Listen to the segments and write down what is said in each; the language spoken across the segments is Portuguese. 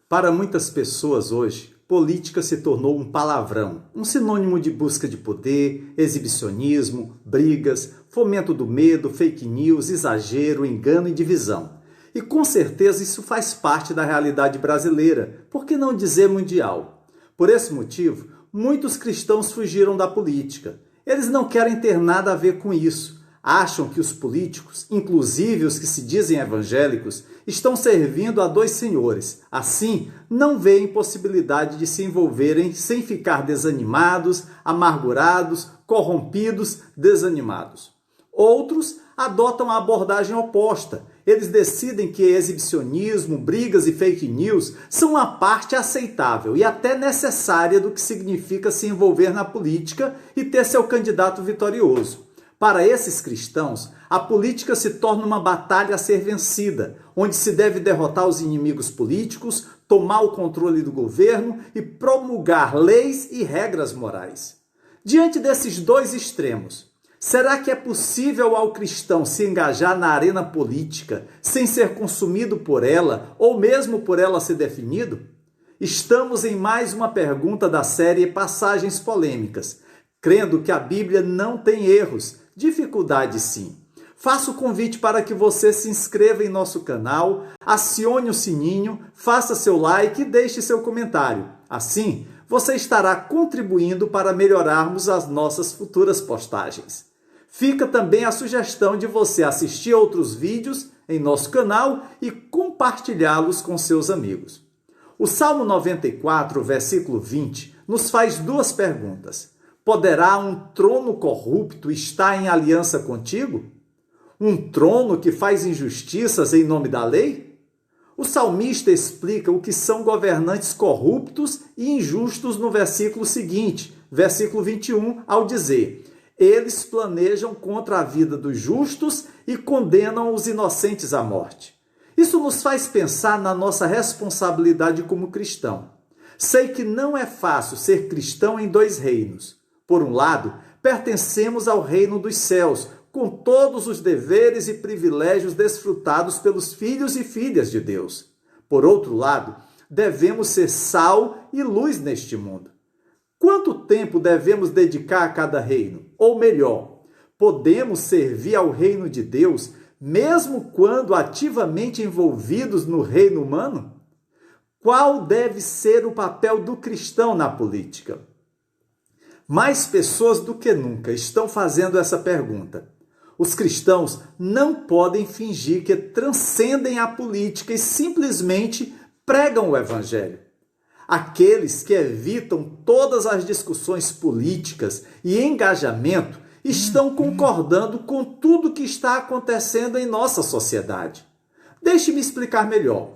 Para muitas pessoas hoje, política se tornou um palavrão, um sinônimo de busca de poder, exibicionismo, brigas, fomento do medo, fake news, exagero, engano e divisão. E com certeza isso faz parte da realidade brasileira, por que não dizer mundial? Por esse motivo, muitos cristãos fugiram da política. Eles não querem ter nada a ver com isso. Acham que os políticos, inclusive os que se dizem evangélicos, estão servindo a dois senhores. Assim, não veem possibilidade de se envolverem sem ficar desanimados, amargurados, corrompidos, desanimados. Outros adotam a abordagem oposta. Eles decidem que exibicionismo, brigas e fake news são uma parte aceitável e até necessária do que significa se envolver na política e ter seu candidato vitorioso. Para esses cristãos, a política se torna uma batalha a ser vencida, onde se deve derrotar os inimigos políticos, tomar o controle do governo e promulgar leis e regras morais. Diante desses dois extremos, será que é possível ao cristão se engajar na arena política sem ser consumido por ela ou mesmo por ela ser definido? Estamos em mais uma pergunta da série Passagens Polêmicas, crendo que a Bíblia não tem erros, dificuldades sim. Faço o convite para que você se inscreva em nosso canal, acione o sininho, faça seu like e deixe seu comentário. Assim, você estará contribuindo para melhorarmos as nossas futuras postagens. Fica também a sugestão de você assistir outros vídeos em nosso canal e compartilhá-los com seus amigos. O Salmo 94, versículo 20, nos faz duas perguntas. Poderá um trono corrupto estar em aliança contigo? Um trono que faz injustiças em nome da lei? O salmista explica o que são governantes corruptos e injustos no versículo seguinte, versículo 21, ao dizer: eles planejam contra a vida dos justos e condenam os inocentes à morte. Isso nos faz pensar na nossa responsabilidade como cristão. Sei que não é fácil ser cristão em dois reinos. Por um lado, pertencemos ao reino dos céus, com todos os deveres e privilégios desfrutados pelos filhos e filhas de Deus. Por outro lado, devemos ser sal e luz neste mundo. Quanto tempo devemos dedicar a cada reino? Ou melhor, podemos servir ao reino de Deus mesmo quando ativamente envolvidos no reino humano? Qual deve ser o papel do cristão na política? Mais pessoas do que nunca estão fazendo essa pergunta. Os cristãos não podem fingir que transcendem a política e simplesmente pregam o evangelho. Aqueles que evitam todas as discussões políticas e engajamento estão concordando com tudo que está acontecendo em nossa sociedade. Deixe-me explicar melhor.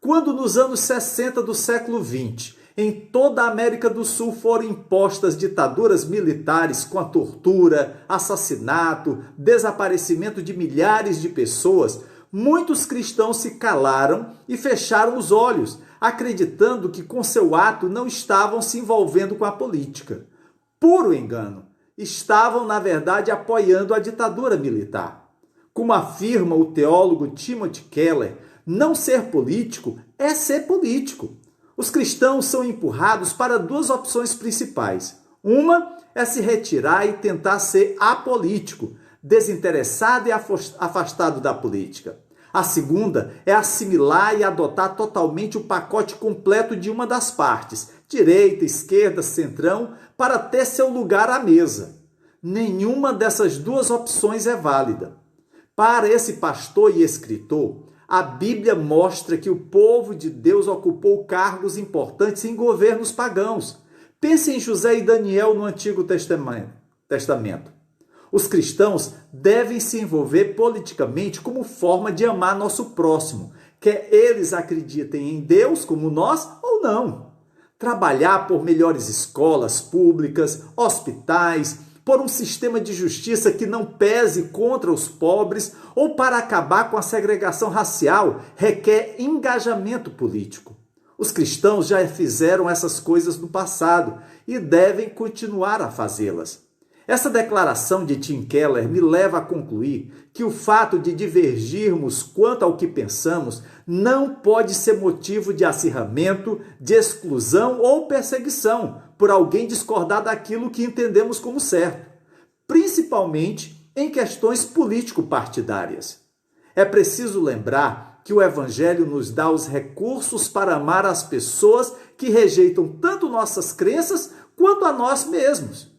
Quando nos anos 60 do século XX, em toda a América do Sul foram impostas ditaduras militares com a tortura, assassinato, desaparecimento de milhares de pessoas, muitos cristãos se calaram e fecharam os olhos, acreditando que com seu ato não estavam se envolvendo com a política. Puro engano. Estavam, na verdade, apoiando a ditadura militar. Como afirma o teólogo Timothy Keller, não ser político é ser político. Os cristãos são empurrados para duas opções principais. Uma é se retirar e tentar ser apolítico, desinteressado e afastado da política. A segunda é assimilar e adotar totalmente o pacote completo de uma das partes, direita, esquerda, centrão, para ter seu lugar à mesa. Nenhuma dessas duas opções é válida. Para esse pastor e escritor, a Bíblia mostra que o povo de Deus ocupou cargos importantes em governos pagãos. Pense em José e Daniel no Antigo Testamento. Os cristãos devem se envolver politicamente como forma de amar nosso próximo, quer eles acreditem em Deus como nós ou não. Trabalhar por melhores escolas públicas, hospitais, por um sistema de justiça que não pese contra os pobres ou para acabar com a segregação racial requer engajamento político. Os cristãos já fizeram essas coisas no passado e devem continuar a fazê-las. Essa declaração de Tim Keller me leva a concluir que o fato de divergirmos quanto ao que pensamos não pode ser motivo de acirramento, de exclusão ou perseguição por alguém discordar daquilo que entendemos como certo, principalmente em questões político-partidárias. É preciso lembrar que o Evangelho nos dá os recursos para amar as pessoas que rejeitam tanto nossas crenças quanto a nós mesmos.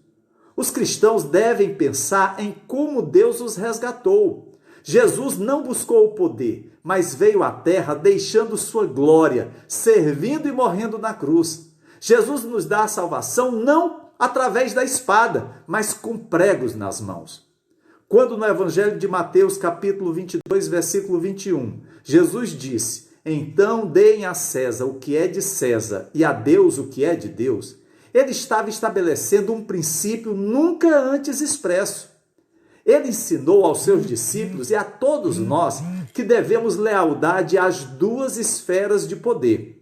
Os cristãos devem pensar em como Deus os resgatou. Jesus não buscou o poder, mas veio à terra deixando sua glória, servindo e morrendo na cruz. Jesus nos dá a salvação não através da espada, mas com pregos nas mãos. Quando no Evangelho de Mateus, capítulo 22, versículo 21, Jesus disse: "Então deem a César o que é de César e a Deus o que é de Deus", ele estava estabelecendo um princípio nunca antes expresso. Ele ensinou aos seus discípulos e a todos nós que devemos lealdade às duas esferas de poder.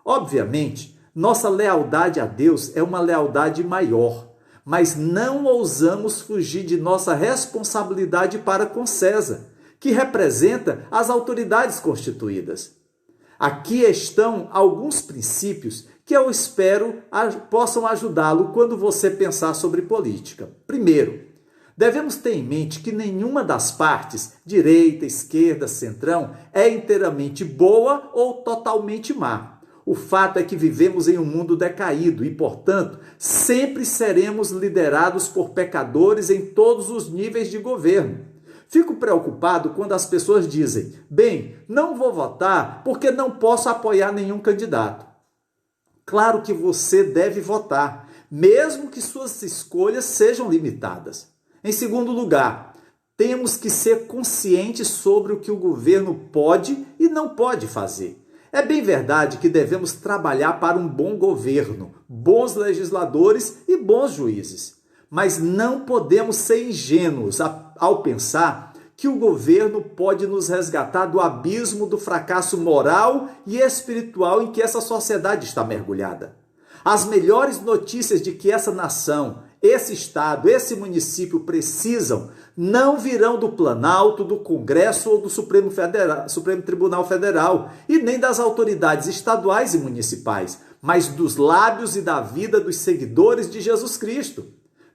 Obviamente, nossa lealdade a Deus é uma lealdade maior, mas não ousamos fugir de nossa responsabilidade para com César, que representa as autoridades constituídas. Aqui estão alguns princípios que eu espero possam ajudá-lo quando você pensar sobre política. Primeiro, devemos ter em mente que nenhuma das partes, direita, esquerda, centrão, é inteiramente boa ou totalmente má. O fato é que vivemos em um mundo decaído e, portanto, sempre seremos liderados por pecadores em todos os níveis de governo. Fico preocupado quando as pessoas dizem: "Bem, não vou votar porque não posso apoiar nenhum candidato". Claro que você deve votar, mesmo que suas escolhas sejam limitadas. Em segundo lugar, temos que ser conscientes sobre o que o governo pode e não pode fazer. É bem verdade que devemos trabalhar para um bom governo, bons legisladores e bons juízes. Mas não podemos ser ingênuos ao pensar que o governo pode nos resgatar do abismo do fracasso moral e espiritual em que essa sociedade está mergulhada. As melhores notícias de que essa nação, esse estado, esse município precisam não virão do Planalto, do Congresso ou do Supremo Tribunal Federal e nem das autoridades estaduais e municipais, mas dos lábios e da vida dos seguidores de Jesus Cristo.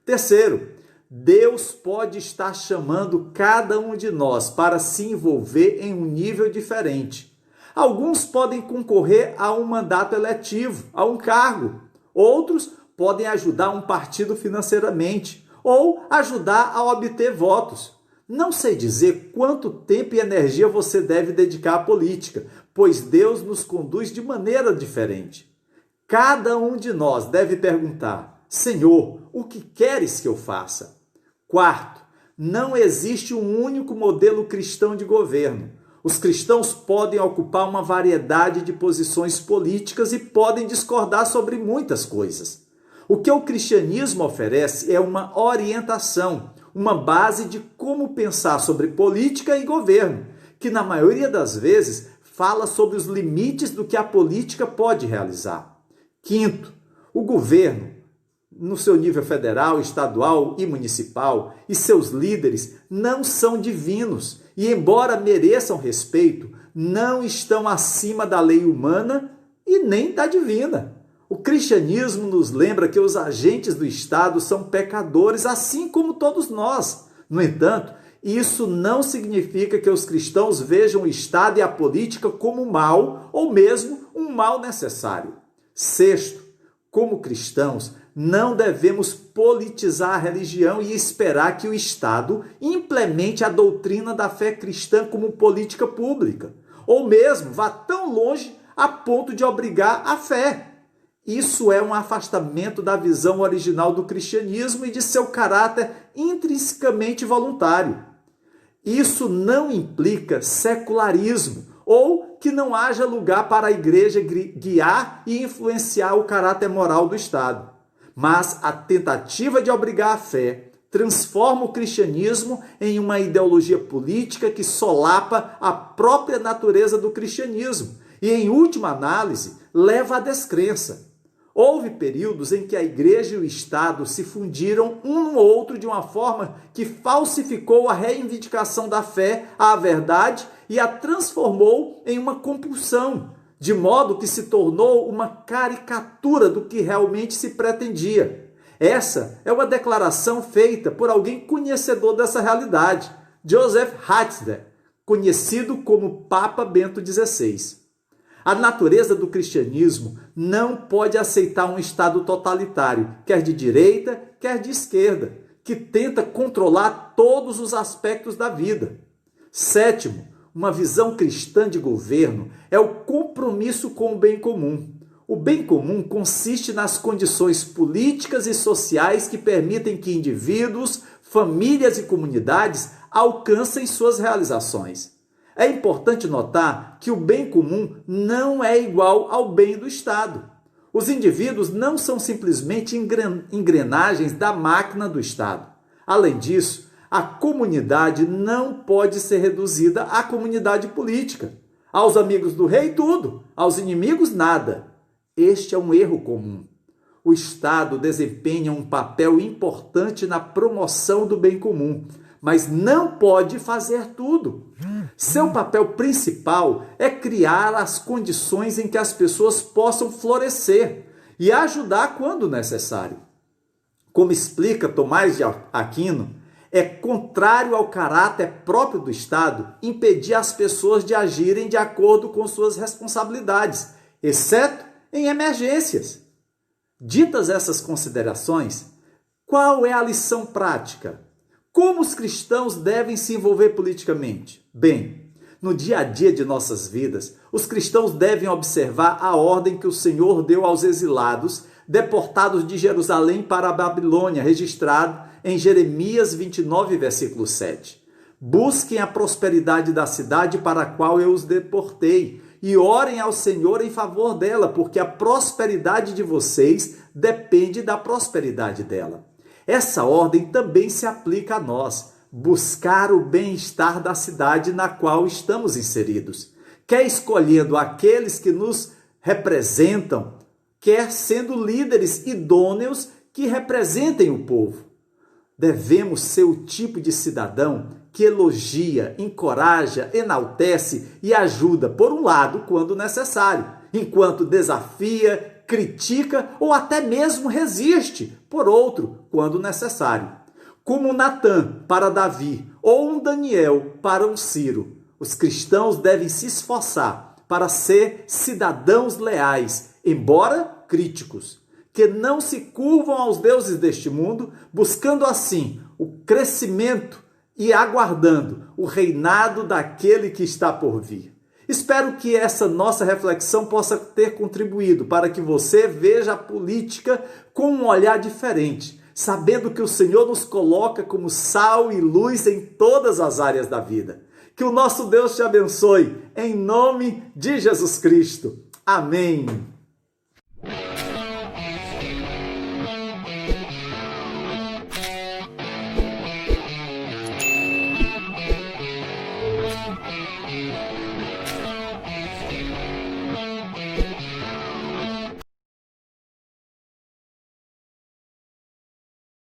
Terceiro, Deus pode estar chamando cada um de nós para se envolver em um nível diferente. Alguns podem concorrer a um mandato eletivo, a um cargo. Outros podem ajudar um partido financeiramente ou ajudar a obter votos. Não sei dizer quanto tempo e energia você deve dedicar à política, pois Deus nos conduz de maneira diferente. Cada um de nós deve perguntar: Senhor, o que queres que eu faça? Quarto, não existe um único modelo cristão de governo. Os cristãos podem ocupar uma variedade de posições políticas e podem discordar sobre muitas coisas. O que o cristianismo oferece é uma orientação, uma base de como pensar sobre política e governo, que na maioria das vezes fala sobre os limites do que a política pode realizar. Quinto, o governo, no seu nível federal, estadual e municipal, e seus líderes não são divinos e, embora mereçam respeito, não estão acima da lei humana e nem da divina. O cristianismo nos lembra que os agentes do Estado são pecadores, assim como todos nós. No entanto, isso não significa que os cristãos vejam o Estado e a política como mal ou mesmo um mal necessário. Sexto, como cristãos, não devemos politizar a religião e esperar que o Estado implemente a doutrina da fé cristã como política pública, ou mesmo vá tão longe a ponto de obrigar a fé. Isso é um afastamento da visão original do cristianismo e de seu caráter intrinsecamente voluntário. Isso não implica secularismo ou que não haja lugar para a igreja guiar e influenciar o caráter moral do Estado. Mas a tentativa de obrigar a fé transforma o cristianismo em uma ideologia política que solapa a própria natureza do cristianismo e, em última análise, leva à descrença. Houve períodos em que a igreja e o Estado se fundiram um no outro de uma forma que falsificou a reivindicação da fé à verdade e a transformou em uma compulsão, de modo que se tornou uma caricatura do que realmente se pretendia. Essa é uma declaração feita por alguém conhecedor dessa realidade, Joseph Ratzinger, conhecido como Papa Bento XVI. A natureza do cristianismo não pode aceitar um Estado totalitário, quer de direita, quer de esquerda, que tenta controlar todos os aspectos da vida. Sétimo, uma visão cristã de governo é o compromisso com o bem comum. O bem comum consiste nas condições políticas e sociais que permitem que indivíduos, famílias e comunidades alcancem suas realizações. É importante notar que o bem comum não é igual ao bem do Estado. Os indivíduos não são simplesmente engrenagens da máquina do Estado. Além disso, a comunidade não pode ser reduzida à comunidade política. Aos amigos do rei, tudo. Aos inimigos, nada. Este é um erro comum. O Estado desempenha um papel importante na promoção do bem comum, mas não pode fazer tudo. Seu papel principal é criar as condições em que as pessoas possam florescer e ajudar quando necessário. Como explica Tomás de Aquino, é contrário ao caráter próprio do Estado impedir as pessoas de agirem de acordo com suas responsabilidades, exceto em emergências. Ditas essas considerações, qual é a lição prática? Como os cristãos devem se envolver politicamente? Bem, no dia a dia de nossas vidas, os cristãos devem observar a ordem que o Senhor deu aos exilados, deportados de Jerusalém para a Babilônia, registrado em Jeremias 29, versículo 7. Busquem a prosperidade da cidade para a qual eu os deportei e orem ao Senhor em favor dela, porque a prosperidade de vocês depende da prosperidade dela. Essa ordem também se aplica a nós, buscar o bem-estar da cidade na qual estamos inseridos, quer escolhendo aqueles que nos representam, quer sendo líderes idôneos que representem o povo. Devemos ser o tipo de cidadão que elogia, encoraja, enaltece e ajuda, por um lado, quando necessário, enquanto desafia, critica ou até mesmo resiste, por outro, quando necessário. Como Natã para Davi ou um Daniel para um Ciro, os cristãos devem se esforçar para ser cidadãos leais, embora críticos, que não se curvam aos deuses deste mundo, buscando assim o crescimento e aguardando o reinado daquele que está por vir. Espero que essa nossa reflexão possa ter contribuído para que você veja a política com um olhar diferente, sabendo que o Senhor nos coloca como sal e luz em todas as áreas da vida. Que o nosso Deus te abençoe, em nome de Jesus Cristo. Amém.